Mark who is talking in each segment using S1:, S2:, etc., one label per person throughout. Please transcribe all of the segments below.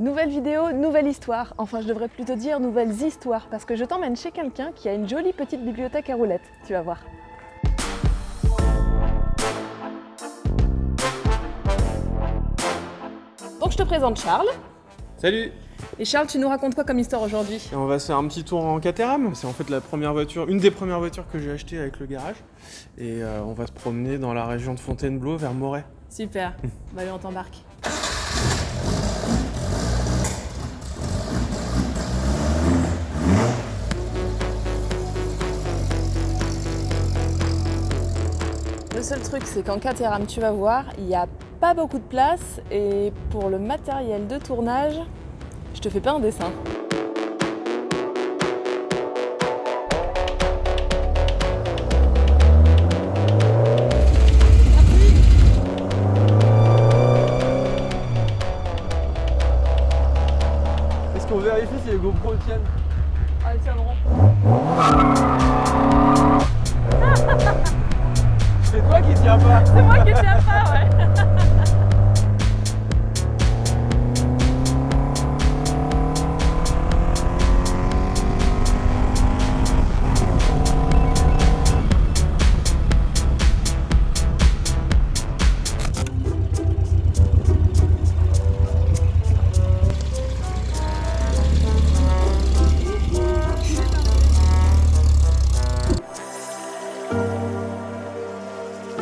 S1: Nouvelle vidéo, nouvelle histoire. Enfin, je devrais plutôt dire nouvelles histoires parce que je t'emmène chez quelqu'un qui a une jolie petite bibliothèque à roulettes. Tu vas voir. Donc je te présente Charles.
S2: Salut!
S1: Et Charles, tu nous racontes quoi comme histoire aujourd'hui?
S2: Et on va se faire un petit tour en Caterham. C'est en fait la première voiture, une des premières voitures que j'ai achetées avec le garage. Et on va se promener dans la région de Fontainebleau vers Moret.
S1: Super. Bah allez, on t'embarque. Le seul truc, c'est qu'en Caterham, tu vas voir, il n'y a pas beaucoup de place et pour le matériel de tournage, je te fais pas un dessin.
S2: Est-ce qu'on vérifie si les GoPro tiennent?
S1: Ah, ils tiendront.
S2: C'est toi qui tiens pas!
S1: C'est moi qui tiens pas, ouais.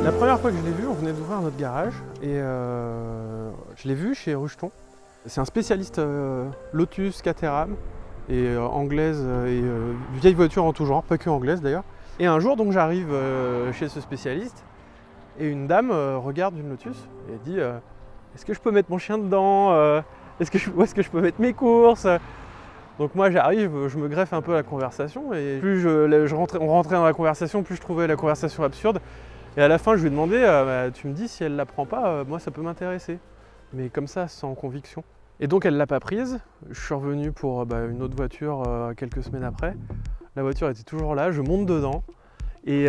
S2: La première fois que je l'ai vu, on venait d'ouvrir notre garage et je l'ai vu chez Rucheton. C'est un spécialiste Lotus, Caterham et anglaise et vieilles voitures en tout genre, pas que anglaise d'ailleurs. Et un jour donc j'arrive chez ce spécialiste et une dame regarde une Lotus et dit est-ce que je peux mettre mon chien dedans, où est-ce que je peux mettre mes courses? Donc moi j'arrive, je me greffe un peu à la conversation et plus on rentrait dans la conversation, plus je trouvais la conversation absurde. Et à la fin, je lui ai demandé, tu me dis si elle la prend pas, moi ça peut m'intéresser. Mais comme ça, sans conviction. Et donc elle l'a pas prise. Je suis revenu pour une autre voiture quelques semaines après. La voiture était toujours là, je monte dedans. Et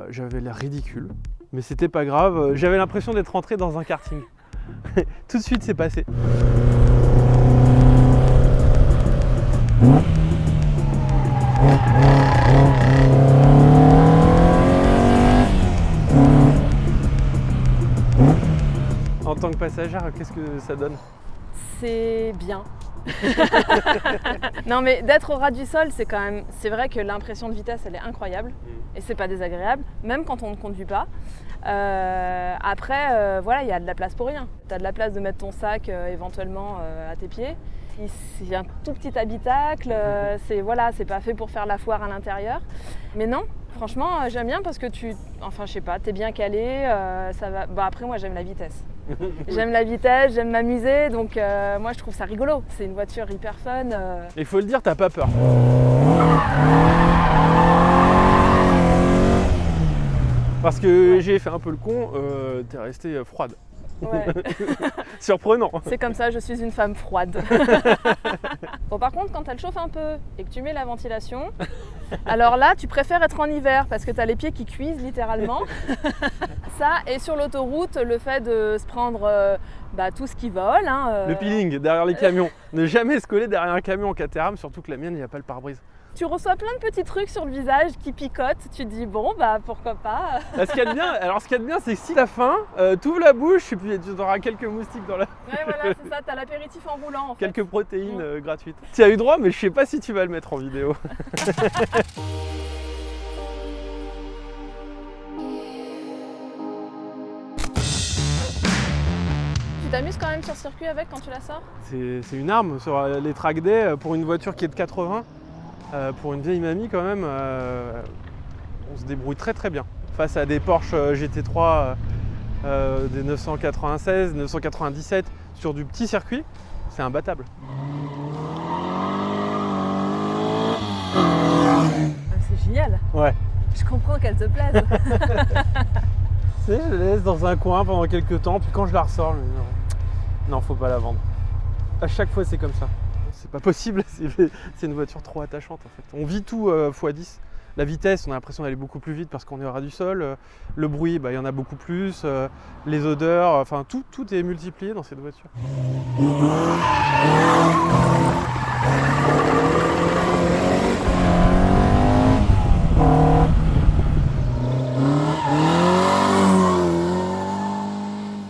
S2: j'avais l'air ridicule. Mais c'était pas grave, j'avais l'impression d'être rentré dans un karting. Tout de suite, c'est passé. En tant que passagère, qu'est-ce que ça donne?
S1: C'est bien. Non mais d'être au ras du sol, c'est vrai que l'impression de vitesse elle est incroyable et c'est pas désagréable, même quand on ne conduit pas. Après, voilà, il y a de la place pour rien. Tu as de la place de mettre ton sac éventuellement à tes pieds. C'est un tout petit habitacle, c'est pas fait pour faire la foire à l'intérieur. Mais non, franchement, j'aime bien parce que je sais pas, t'es bien calé, ça va. Bah après, moi, j'aime la vitesse. J'aime la vitesse, j'aime m'amuser, donc moi, je trouve ça rigolo. C'est une voiture hyper fun.
S2: Il faut le dire, t'as pas peur. Parce que j'ai fait un peu le con, t'es restée froide.
S1: Ouais.
S2: Surprenant.
S1: C'est comme ça, je suis une femme froide. Bon, par contre, quand elle chauffe un peu et que tu mets la ventilation, alors là, tu préfères être en hiver parce que tu as les pieds qui cuisent littéralement. Ça, et sur l'autoroute, le fait de se prendre tout ce qui vole.
S2: Le peeling derrière les camions. Ne jamais se coller derrière un camion en Caterham, surtout que la mienne, il n'y a pas le pare-brise.
S1: Tu reçois plein de petits trucs sur le visage qui picotent, tu te dis bon pourquoi pas.
S2: Ce qu'il y a de bien, c'est que si la faim, t'ouvres la bouche et puis tu auras quelques moustiques dans la...
S1: Ouais voilà, c'est ça, t'as l'apéritif en roulant en fait.
S2: Quelques protéines gratuites. Tu as eu droit, mais je sais pas si tu vas le mettre en vidéo.
S1: Tu t'amuses quand même sur circuit avec quand tu la sors?
S2: C'est une arme sur les track day pour une voiture qui est de 80. Pour une vieille mamie quand même, on se débrouille très très bien. Face à des Porsche GT3 des 996, 997 sur du petit circuit, c'est imbattable.
S1: C'est génial.
S2: Ouais.
S1: Je comprends qu'elle te plaise.
S2: Tu sais, je la laisse dans un coin pendant quelques temps, puis quand je la ressors, je me dis non, faut pas la vendre. À chaque fois c'est comme ça. C'est pas possible, c'est une voiture trop attachante en fait. On vit tout x10. La vitesse, on a l'impression d'aller beaucoup plus vite parce qu'on est au ras du sol. Le bruit, il y en a beaucoup plus. Les odeurs, enfin tout est multiplié dans cette voiture.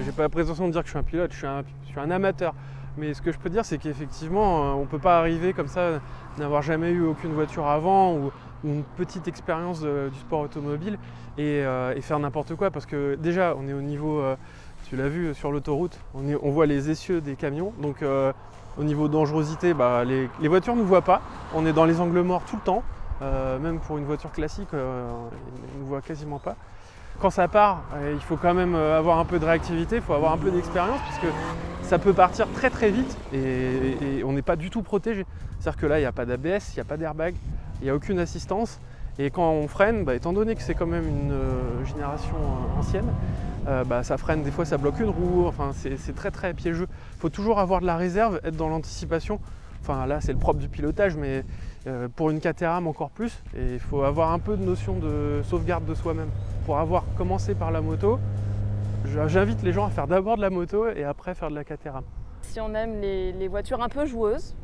S2: J'ai pas la prétention de dire que je suis un pilote, je suis un amateur. Mais ce que je peux dire, c'est qu'effectivement, on ne peut pas arriver comme ça, n'avoir jamais eu aucune voiture avant ou une petite expérience du sport automobile et faire n'importe quoi. Parce que déjà, on est au niveau, tu l'as vu sur l'autoroute, on voit les essieux des camions. Donc au niveau dangerosité, les voitures ne nous voient pas. On est dans les angles morts tout le temps. Même pour une voiture classique, ils ne nous voient quasiment pas. Quand ça part, il faut quand même avoir un peu de réactivité, il faut avoir un peu d'expérience parce que ça peut partir très très vite et on n'est pas du tout protégé. C'est-à-dire que là, il n'y a pas d'ABS, il n'y a pas d'airbag, il n'y a aucune assistance. Et quand on freine, étant donné que c'est quand même une génération ancienne, ça freine, des fois ça bloque une roue, enfin, c'est très très piégeux. Il faut toujours avoir de la réserve, être dans l'anticipation. Enfin là c'est le propre du pilotage, mais pour une Caterham encore plus. Et il faut avoir un peu de notion de sauvegarde de soi-même. Pour avoir commencé par la moto, j'invite les gens à faire d'abord de la moto et après faire de la Caterham.
S1: Si on aime les voitures un peu joueuses,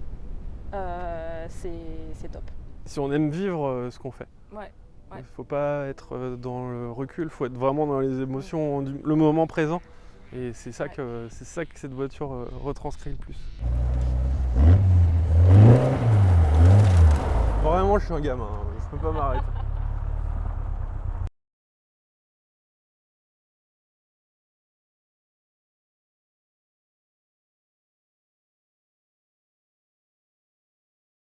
S1: c'est top.
S2: Si on aime vivre ce qu'on fait.
S1: Ouais.
S2: Il ne faut pas être dans le recul, il faut être vraiment dans les émotions, le moment présent. Et c'est ça que cette voiture retranscrit le plus. Vraiment, je suis un gamin, je peux pas m'arrêter.